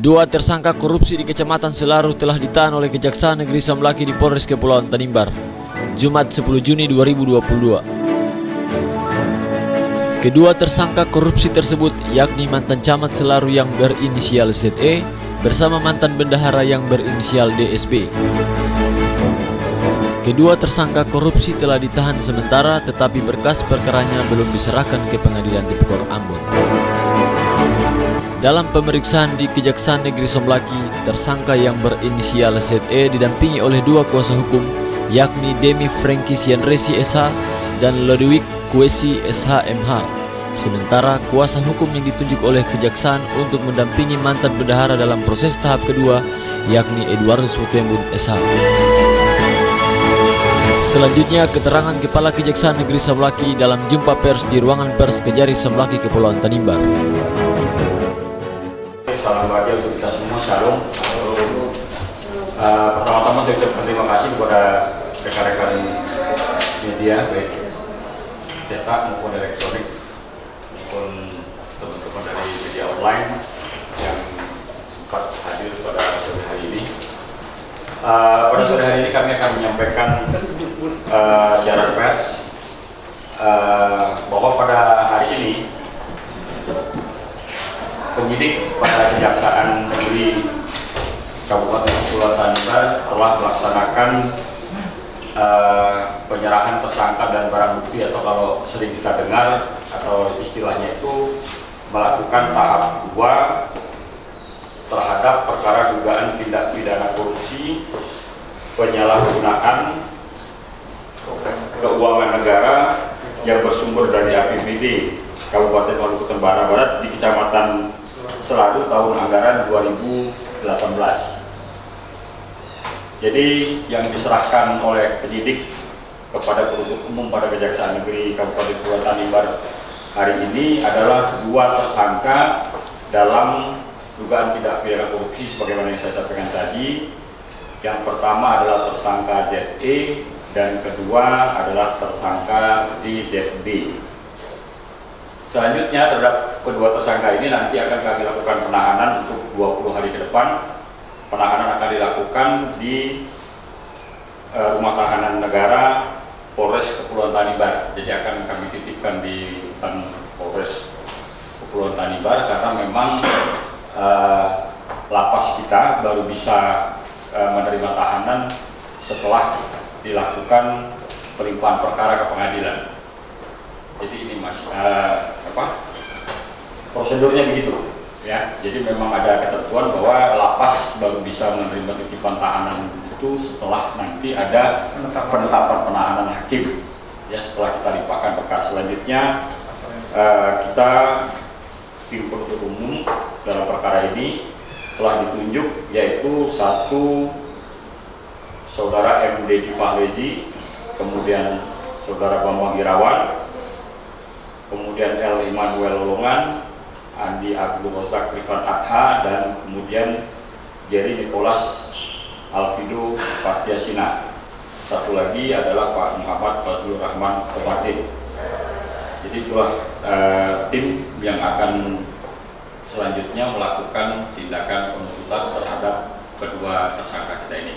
Dua tersangka korupsi di Kecamatan Selaru telah ditahan oleh Kejaksaan Negeri Samlaki di Polres Kepulauan Tanimbar, Jumat 10 Juni 2022. Kedua tersangka korupsi tersebut yakni mantan camat Selaru yang berinisial ZE bersama mantan bendahara yang berinisial DSB. Kedua tersangka korupsi telah ditahan sementara tetapi berkas perkaranya belum diserahkan ke Pengadilan Tipikor Ambon. Dalam pemeriksaan di Kejaksaan Negeri Samlaki, tersangka yang berinisial ZE didampingi oleh dua kuasa hukum yakni Demi Franky Sianresi SH dan Lodewijk Kwesi SH MH. Sementara kuasa hukum yang ditunjuk oleh Kejaksaan untuk mendampingi mantan bendahara dalam proses tahap kedua yakni Edwardus Wutembun SH. Selanjutnya keterangan Kepala Kejaksaan Negeri Samlaki dalam jumpa pers di ruangan pers Kejari Samlaki Kepulauan Tanimbar. Salam bahagia untuk kita semua, shalom. Pertama-tama saya ucapkan terima kasih kepada rekan-rekan media baik cetak maupun elektronik maupun teman-teman dari media online yang sempat hadir pada sore hari ini. Pada sore hari ini kami akan menyampaikan siaran pers bahwa pada hari ini penyidik pada Kejaksaan Negeri Kabupaten Kepulauan Tanimbar telah melaksanakan penyerahan tersangka dan barang bukti, atau kalau sering kita dengar atau istilahnya itu melakukan tahap 2 terhadap perkara dugaan tindak pidana korupsi, penyalahgunaan keuangan negara yang bersumber dari APBD Kabupaten Maluku Utara Barat di Kecamatan Selaru tahun anggaran 2018. Jadi yang diserahkan oleh penyidik kepada penuntut umum pada Kejaksaan Negeri Kabupaten Kepulauan Tanimbar hari ini adalah dua tersangka dalam dugaan tindak pidana korupsi sebagaimana yang saya sampaikan tadi. Yang pertama adalah tersangka ZE dan kedua adalah tersangka DZB. Selanjutnya terhadap kedua tersangka ini nanti akan kami lakukan penahanan untuk 20 hari ke depan. Penahanan akan dilakukan di Rumah Tahanan Negara Polres Kepulauan Tanimbar. Jadi akan kami titipkan di rutan Polres Kepulauan Tanimbar karena memang lapas kita baru bisa menerima tahanan setelah dilakukan pelimpahan perkara ke pengadilan. Jadi ini prosedurnya begitu ya. Jadi memang ada ketentuan bahwa lapas baru bisa menerima titipan tahanan itu setelah nanti ada penetapan penahanan hakim ya, setelah kita limpahkan berkas. Selanjutnya kita tim penuntut umum dalam perkara ini telah ditunjuk, yaitu satu Saudara M. Dedi Fahleji, kemudian Saudara Bambang Irawan, kemudian L. Immanuel Lolongan, Andi Abdul Rozak Rifan Adha, dan kemudian Jerry Nicholas Alfido Patiasina. Satu lagi adalah Pak Muhammad Fazlur Rahman Komartin. Jadi itulah tim yang akan selanjutnya melakukan tindakan penuntutan terhadap kedua tersangka kita ini.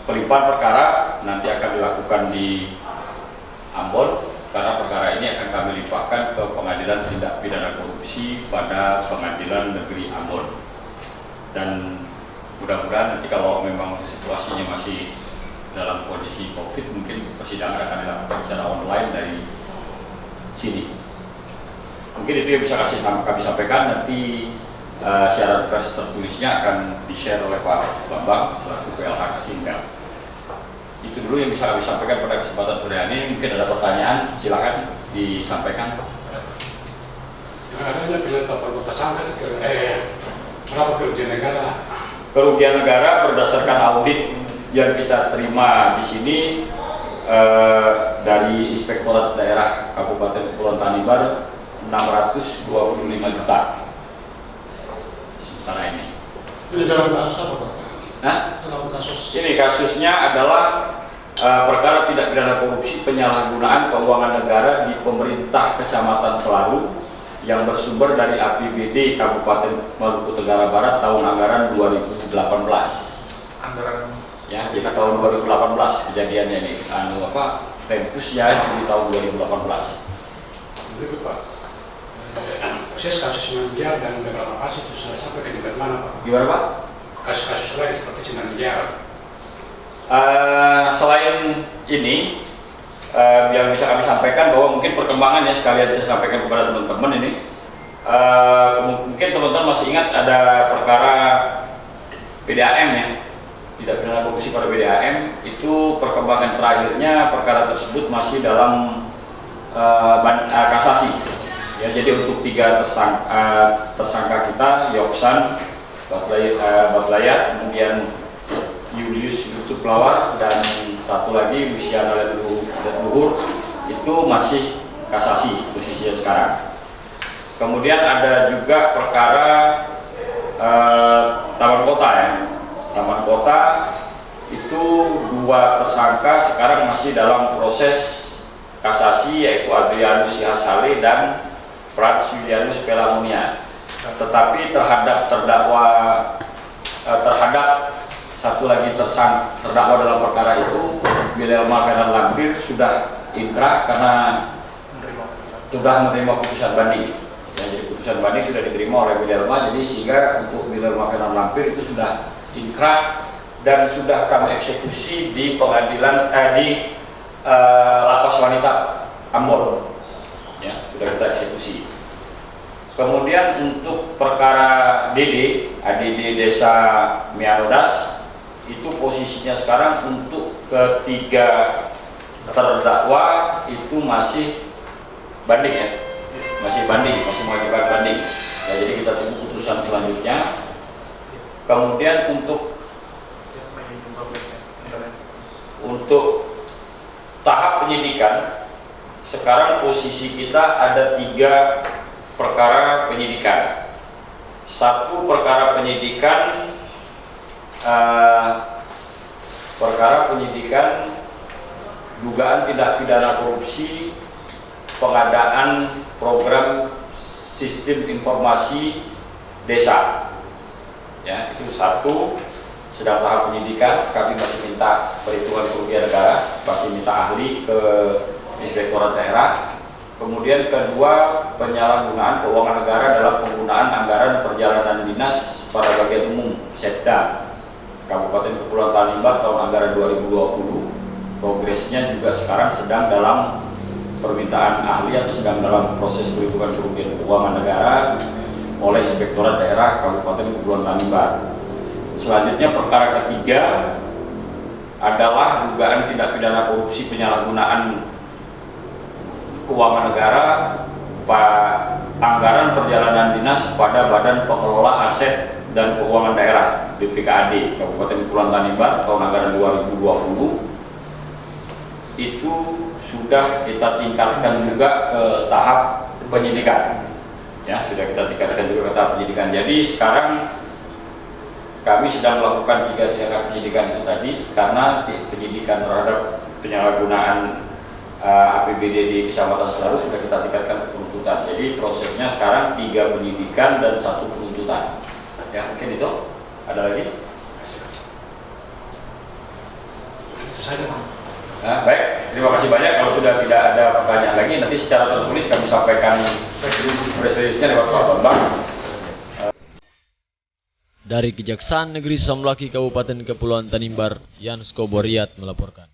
Pelimpahan perkara nanti akan dilakukan di Ambon karena perkara ini akan kami limpahkan ke Pengadilan Tindak Pidana Korupsi pada Pengadilan Negeri Ambon. Dan mudah-mudahan nanti kalau memang situasinya masih dalam kondisi COVID, mungkin persidangan akan dilakukan secara online dari sini. Mungkin itu yang bisa kami sampaikan. Nanti siaran pers tertulisnya akan di-share oleh Pak Bambang selaku PLH Kasinggal. Itu dulu yang bisa kami sampaikan pada kesempatan sore ini. Mungkin ada pertanyaan, silakan disampaikan. Adanya berapa kerugian negara? Kerugian negara berdasarkan audit yang kita terima di sini dari Inspektorat Daerah Kabupaten Kepulauan Tanimbar 625 juta sementara ini. Ini dalam kasus apa, Pak? Dalam kasus ini kasusnya adalah perkara tindak pidana korupsi penyalahgunaan keuangan negara di pemerintah Kecamatan Selaru yang bersumber dari APBD Kabupaten Maluku Tenggara Barat tahun anggaran 2018. Anggaran Ya, jadi tahun 2018 kejadiannya ini. Tempusnya di tahun 2018. berikut Pak. Proses kasus Sinanjar dan beberapa kasus itu sudah sampai ke tingkat mana Pak? Gimana Pak? Kasus-kasus lain seperti Sinanjar. Selain ini, yang bisa kami sampaikan bahwa mungkin perkembangannya sekalian saya sampaikan kepada teman-teman ini. Mungkin teman-teman masih ingat ada perkara PDAM ya, tidak pidana korupsi pada PDAM. Itu perkembangan terakhirnya perkara tersebut masih dalam kasasi. Ya, jadi untuk 3 tersangka kita, Yoksan, Batlayat, kemudian Julius YouTube Lawar, dan satu lagi Luciana Luhur, itu masih kasasi posisinya sekarang. Kemudian ada juga perkara Taman Kota ya. Taman Kota itu 2 tersangka sekarang masih dalam proses kasasi, yaitu Adrianus Sihasale dan Frans Julianus Pelamonia. Tetapi terhadap satu lagi terdakwa dalam perkara itu, Wilhelma Fenan Lampir, sudah inkrah karena sudah menerima putusan banding. Ya, jadi putusan banding sudah diterima oleh Wilhelma, jadi sehingga untuk Wilhelma Fenan Lampir itu sudah inkrah dan sudah kami eksekusi di pengadilan lapas wanita Ambon. Ya, sudah kita eksekusi. Kemudian untuk perkara ADD Desa Mianodas, itu posisinya sekarang untuk ketiga terdakwa itu masih banding ya, masih mengajukan banding. Ya, jadi kita tunggu putusan selanjutnya. Kemudian untuk tahap penyidikan, sekarang posisi kita ada 3 perkara penyidikan. 1 perkara penyidikan dugaan tindak pidana korupsi pengadaan program sistem informasi desa. Ya, itu 1 sedang tahap penyidikan. Kami masih minta perhitungan kerugian negara, masih minta ahli ke Inspektorat Daerah. Kemudian kedua, penyalahgunaan keuangan negara dalam penggunaan anggaran perjalanan dinas pada bagian umum Setda Kabupaten Kepulauan Tanimbar tahun anggaran 2020. Progresnya juga sekarang sedang dalam permintaan ahli atau sedang dalam proses perhitungan kerugian keuangan negara oleh Inspektorat Daerah Kabupaten Kepulauan Tanimbar. Selanjutnya perkara ketiga adalah dugaan tindak pidana korupsi penyalahgunaan keuangan negara anggaran perjalanan dinas pada Badan Pengelola Aset dan Keuangan Daerah BPKAD Kabupaten Kepulauan Tanimbar tahun anggaran 2020. Itu sudah kita tingkatkan juga ke tahap penyidikan. Ya, sudah kita tingkatkan juga ke tahap penyidikan. Jadi sekarang kami sedang melakukan 3 tindakan penyidikan itu tadi, karena penyidikan terhadap penyalahgunaan APBD di Kecamatan Selaru sudah kita tingkatkan ke penuntutan. Jadi prosesnya sekarang 3 penyidikan dan 1 penuntutan. Ya, mungkin itu. Ada lagi? Saya Nah, baik, terima kasih banyak. Kalau sudah tidak ada pertanyaan lagi, nanti secara tertulis kami sampaikan press release-nya lewat Pak Bambang. Dari Kejaksaan Negeri Samlaki Kabupaten Kepulauan Tanimbar, Yansko Boriat melaporkan.